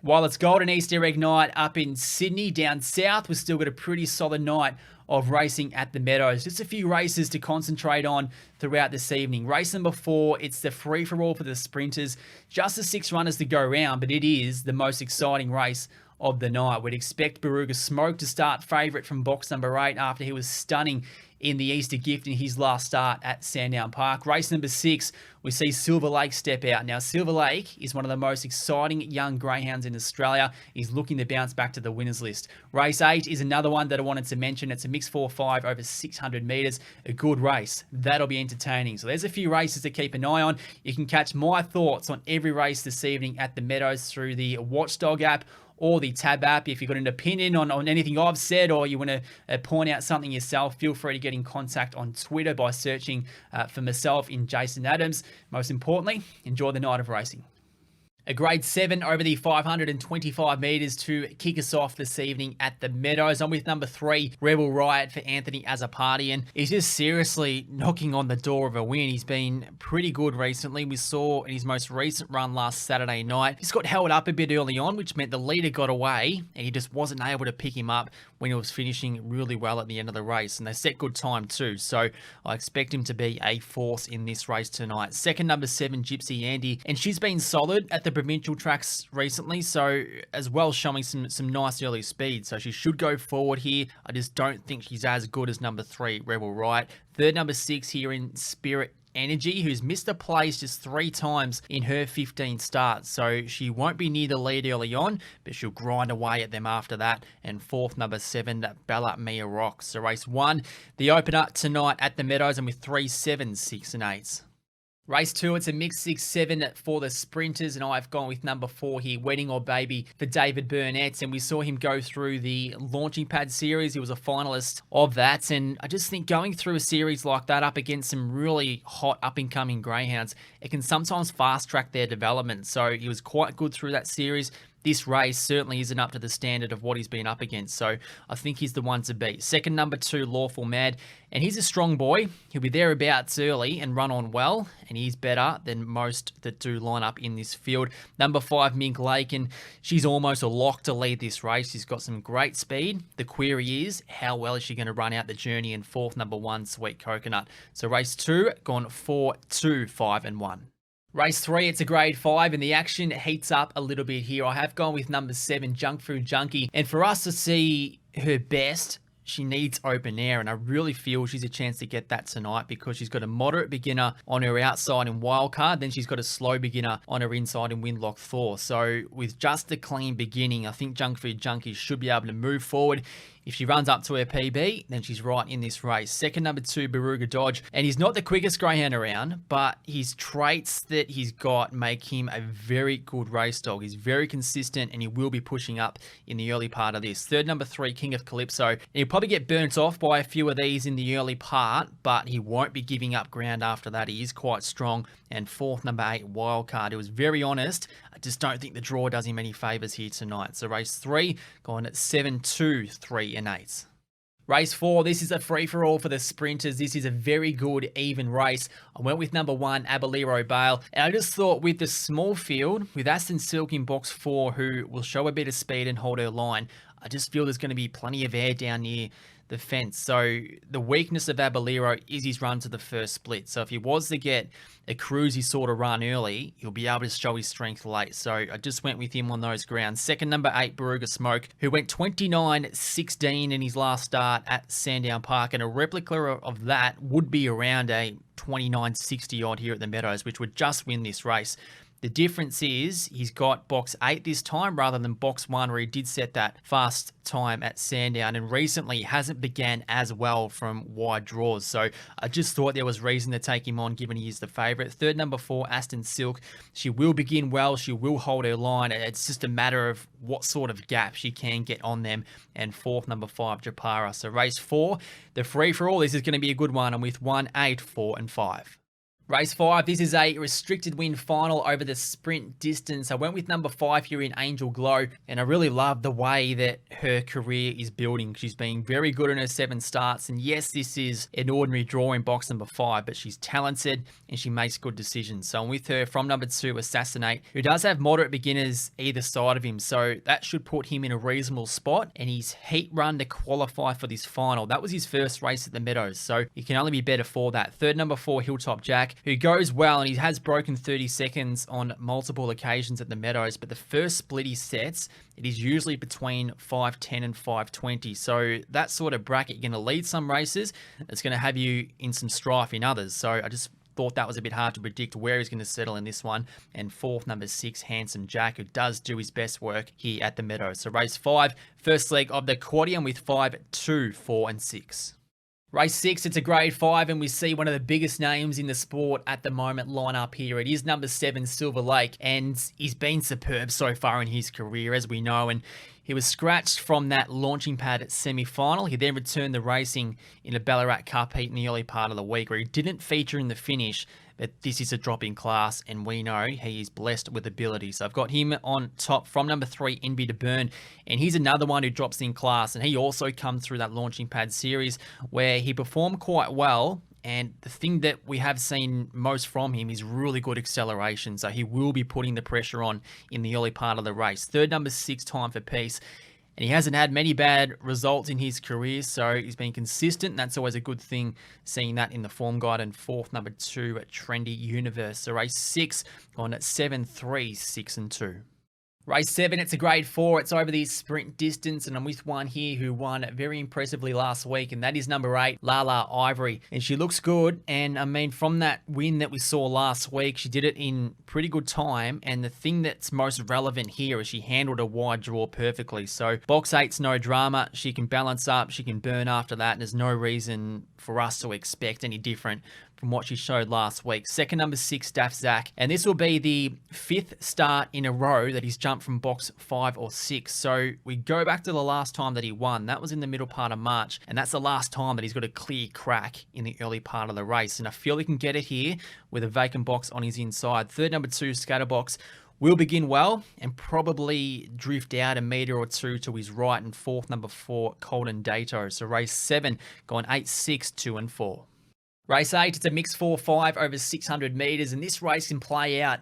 While it's Golden Easter egg night up in Sydney, down south, we've still got a pretty solid night of racing at the Meadows. Just a few races to concentrate on throughout this evening. Race number 4, it's the free-for-all for the sprinters. Just the 6 runners to go round, but it is the most exciting race of the night. We'd expect BAROOGA Smoke to start favourite from box number 8 after he was stunning in the Easter gift in his last start at Sandown Park. Race number 6, we see Silver Lake step out. Now, Silver Lake is one of the most exciting young greyhounds in Australia. He's looking to bounce back to the winners list. Race 8 is another one that I wanted to mention. It's a mixed 4-5 over 600 metres. A good race. That'll be entertaining. So there's a few races to keep an eye on. You can catch my thoughts on every race this evening at the Meadows through the Watchdog app or the Tab app. If you've got an opinion on anything I've said, or you want to point out something yourself, feel free to get in contact on Twitter by searching for myself in Jason Adams. Most importantly, enjoy the night of racing. A grade 7 over the 525 metres to kick us off this evening at the Meadows. I'm with number 3, Rebel Riot for Anthony Azzopardian. He's just seriously knocking on the door of a win. He's been pretty good recently. We saw in his most recent run last Saturday night, he's got held up a bit early on, which meant the leader got away and he just wasn't able to pick him up when he was finishing really well at the end of the race. And they set good time too, so I expect him to be a force in this race tonight. Second, number 7, Gypsy Andy, and she's been solid at the provincial tracks recently, so as well showing some nice early speed, so she should go forward here. I just don't think she's as good as number 3, Rebel Riot. Third, number 6 here in Spirit Energy, who's missed a place just 3 times in her 15 starts, so she won't be near the lead early on, but she'll grind away at them after that. And fourth, number 7, Bella Mia Rocks. So race 1, the opener tonight at the Meadows, and with 3, 7, 6 and 8s. Race 2, it's a mixed 6-7 for the sprinters, and I've gone with number 4 here, Wedding or Baby for David Burnett, and we saw him go through the Launching Pad series. He was a finalist of that, and I just think going through a series like that up against some really hot up-and-coming greyhounds, it can sometimes fast-track their development, so he was quite good through that series. This race certainly isn't up to the standard of what he's been up against, so I think he's the one to beat. Second, number 2, Lawful Mad, and he's a strong boy. He'll be thereabouts early and run on well, and he's better than most that do line up in this field. Number 5, Mink Lake, and she's almost a lock to lead this race. She's got some great speed. The query is, how well is she going to run out the journey? And fourth, number 1, Sweet Coconut. So race 2, gone 4, 2, 5 and 1. Race 3, it's a grade 5, and the action heats up a little bit here. I have gone with number 7, Junk Food Junkie. And for us to see her best, she needs open air, and I really feel she's a chance to get that tonight because she's got a moderate beginner on her outside in Wildcard, then she's got a slow beginner on her inside in Windlock Thor. So with just a clean beginning, I think Junk Food Junkie should be able to move forward. If she runs up to her PB, then she's right in this race. Second, number 2, Barooga Dodge. And he's not the quickest greyhound around, but his traits that he's got make him a very good race dog. He's very consistent, and he will be pushing up in the early part of this. Third, number 3, King of CALYPSO. And he'll probably get burnt off by a few of these in the early part, but he won't be giving up ground after that. He is quite strong. And fourth, number 8, Wildcard. It was very honest. I just don't think the draw does him any favours here tonight. So race 3, going at 7, 2, 3 and 8. Race 4, this is a free-for-all for the sprinters. This is a very good, even race. I went with number 1, ABELERO BALE. And I just thought with the small field, with Aston Silk in box 4, who will show a bit of speed and hold her line, I just feel there's going to be plenty of air down near the fence. So the weakness of ABELERO is his run to the first split. So if he was to get a cruisy sort of run early, he'll be able to show his strength late. So I just went with him on those grounds. Second, number 8, BAROOGA Smoke, who went 29-16 in his last start at Sandown Park, and a replica of that would be around a 29-60 odd here at the Meadows, which would just win this race. The difference is he's got box 8 this time rather than box 1, where he did set that fast time at Sandown, and recently hasn't began as well from wide draws. So I just thought there was reason to take him on given he is the favourite. Third, number 4, Aston Silk. She will begin well. She will hold her line. It's just a matter of what sort of gap she can get on them. And fourth, number 5, JEPARA. So race 4, the free-for-all. This is going to be a good one. I'm with 1, 8, 4 and 5. Race 5, this is a restricted win final over the sprint distance. I went with number 5 here in Angel Glow, and I really love the way that her career is building. She's been very good in her 7 starts, and yes, this is an ordinary draw in box number 5, but she's talented and she makes good decisions. So I'm with her from number 2, Assassinate, who does have moderate beginners either side of him, so that should put him in a reasonable spot, and his heat run to qualify for this final. That was his first race at the Meadows, so he can only be better for that. Third, number 4, Hilltop Jack, who goes well, and he has broken 30 seconds on multiple occasions at the Meadows, but the first split he sets, it is usually between 5:10 and 5:20. So that sort of bracket, you're going to lead some races, it's going to have you in some strife in others. So I just thought that was a bit hard to predict where he's going to settle in this one. And fourth, number 6, Handsome Jack, who does do his best work here at the Meadows. So race 5, first leg of the quadrium with 5, 2, 4, and 6. Race 6, it's a grade 5, and we see one of the biggest names in the sport at the moment line up here. It is number 7, Silver Lake, and he's been superb so far in his career, as we know, and he was scratched from that launching pad semi-final. He then returned to racing in a Ballarat Cup heat in the early part of the week, where he didn't feature in the finish, but this is a drop in class, and we know he is blessed with ability. So I've got him on top from number 3, Envy to Burn, and he's another one who drops in class, and he also comes through that launching pad series where he performed quite well. And the thing that we have seen most from him is really good acceleration. So he will be putting the pressure on in the early part of the race. Third, number 6, Time for Peace. And he hasn't had many bad results in his career, so he's been consistent, and that's always a good thing, seeing that in the form guide. And fourth, number 2, Trendy Universe. So race 6 on at 7, 3, 6, and 2. Race 7, it's a grade 4. It's over the sprint distance, and I'm with one here who won very impressively last week, and that is number 8, LALA Ivory. And she looks good, and I mean, from that win that we saw last week, she did it in pretty good time, and the thing that's most relevant here is she handled a wide draw perfectly. So box 8's no drama. She can balance up, she can burn after that, and there's no reason for us to expect any different from what she showed last week. Second, number 6, DAPH'S, and this will be the 5th start in a row that he's jumped from box 5 or 6. So we go back to the last time that he won. That was in the middle part of March, and that's the last time that he's got a clear crack in the early part of the race. And I feel he can get it here with a vacant box on his inside. Third, number 2, Scatterbox, will begin well and probably drift out a metre or two to his right. And fourth, number 4, COLDEN DAYTO. So race 7, gone 8, 6, 2, and 4. Race 8, it's a mixed 4-5 over 600 metres, and this race can play out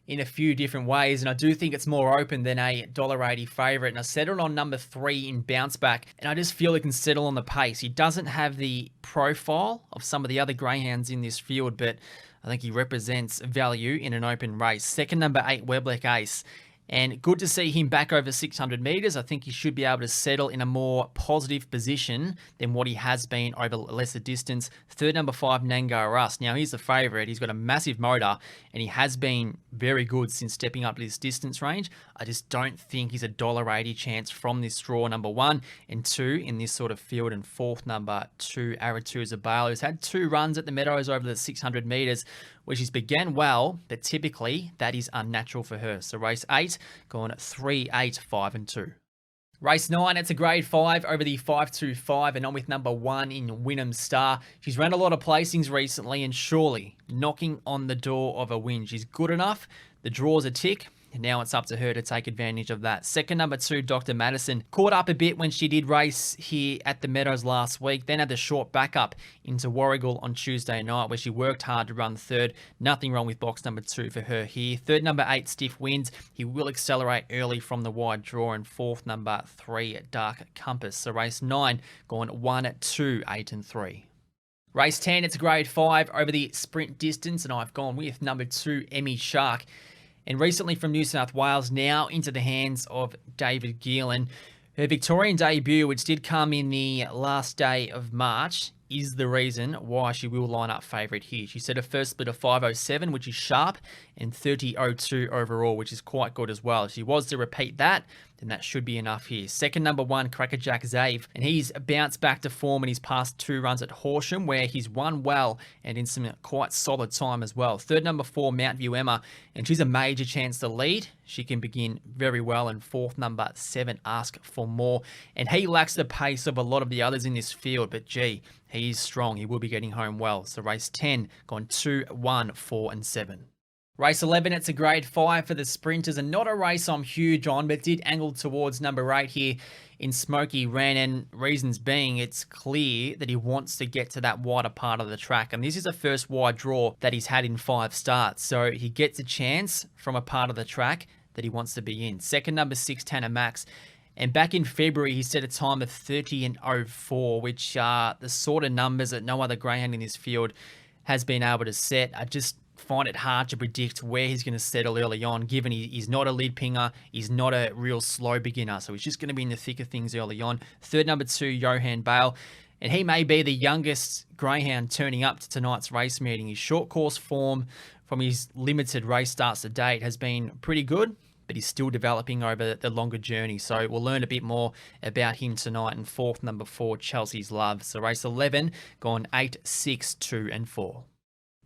in a few different ways, and I do think it's more open than a $1.80 favourite. And I settled on number 3 in Bounce Back, and I just feel he can settle on the pace. He doesn't have the profile of some of the other greyhounds in this field, but I think he represents value in an open race. Second, number 8, WEBLEC Ace. And good to see him back over 600 metres. I think he should be able to settle in a more positive position than what he has been over lesser distance. Third, number 5, NANGAR Rust. Now, he's the favourite. He's got a massive motor, and he has been very good since stepping up to this distance range. I just don't think he's a $1.80 chance from this draw, number 1 and 2 in this sort of field. And fourth, number 2, ARATUZA BALE, who's had 2 runs at the Meadows over the 600 metres, which has began well, but typically that is unnatural for her. So race 8, gone 3, 8, 5, and 2. Race 9, it's a grade 5 over the 525, and I'm with number 1 in WYNNUM Star. She's run a lot of placings recently, and surely knocking on the door of a win. She's good enough. The draw's a tick. And now it's up to her to take advantage of that. Second, number 2, Dr. Madison. Caught up a bit when she did race here at the Meadows last week. Then had the short backup into Warragul on Tuesday night, where she worked hard to run third. Nothing wrong with box number 2 for her here. Third, number 8, Stiff Winds. He will accelerate early from the wide draw. And fourth, number 3, Dark Compass. So race 9, gone 1, 2, 8, and 3. Race 10, it's a grade 5 over the sprint distance, and I've gone with number 2, Emmy Shark. And recently from New South Wales, now into the hands of David Geelan. Her Victorian debut, which did come in the last day of March, is the reason why she will line up favourite here. She set a first split of 5.07, which is sharp, and 30.02 overall, which is quite good as well. If she was to repeat that, then that should be enough here. Second, number 1, CRACKERJACK ZAVE, and he's bounced back to form in his past 2 runs at Horsham, where he's won well and in some quite solid time as well. Third, number 4, Mount View Emma, and she's a major chance to lead. She can begin very well. And fourth, number 7, Ask for More, and he lacks the pace of a lot of the others in this field, but gee, he is strong. He will be getting home well. So race 10, gone 2, 1, 4, and 7. Race 11, it's a grade 5 for the sprinters, and not a race I'm huge on, but did angle towards number 8 here in SMOKEY, RENN, and reasons being, it's clear that he wants to get to that wider part of the track, and this is the first wide draw that he's had in 5 starts, so he gets a chance from a part of the track that he wants to be in. Second, number 6, Tanner Max, and back in February, he set a time of 30:04, which are the sort of numbers that no other greyhound in this field has been able to set. I just find it hard to predict where he's going to settle early on, given he's not a lead pinger, he's not a real slow beginner, so he's just going to be in the thick of things early on. Third, number 2, YOHAN BALE, and he may be the youngest greyhound turning up to tonight's race meeting. His short course form from his limited race starts to date has been pretty good, but he's still developing over the longer journey, so we'll learn a bit more about him tonight. And fourth, number 4, Chelsea's Love. So race 11, gone 8, 6, 2, and 4.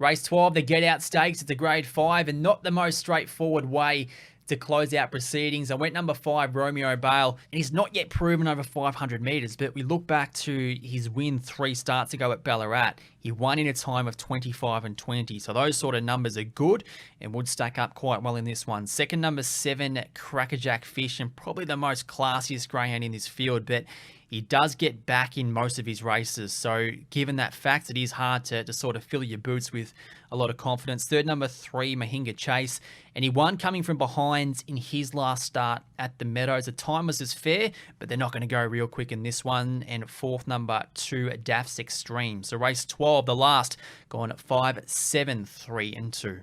Race 12, the Get Out Stakes. It's a grade 5 and not the most straightforward way to close out proceedings. I went number 5, Romeo BALE, and he's not yet proven over 500 metres, but we look back to his win 3 starts ago at Ballarat. He won in a time of 25 and 20, so those sort of numbers are good and would stack up quite well in this one. Second, number 7, CRACKERJACK Fish, and probably the most classiest greyhound in this field, but he does get back in most of his races, so given that fact, it is hard to sort of fill your boots with a lot of confidence. Third, number 3, Mahinga Chase, and he won coming from behind in his last start at the Meadows. The time was as fair, but they're not going to go real quick in this one. And fourth, number 2, DAPH'S Extreme. So race 12, the last, gone at 5, 7, 3, and 2.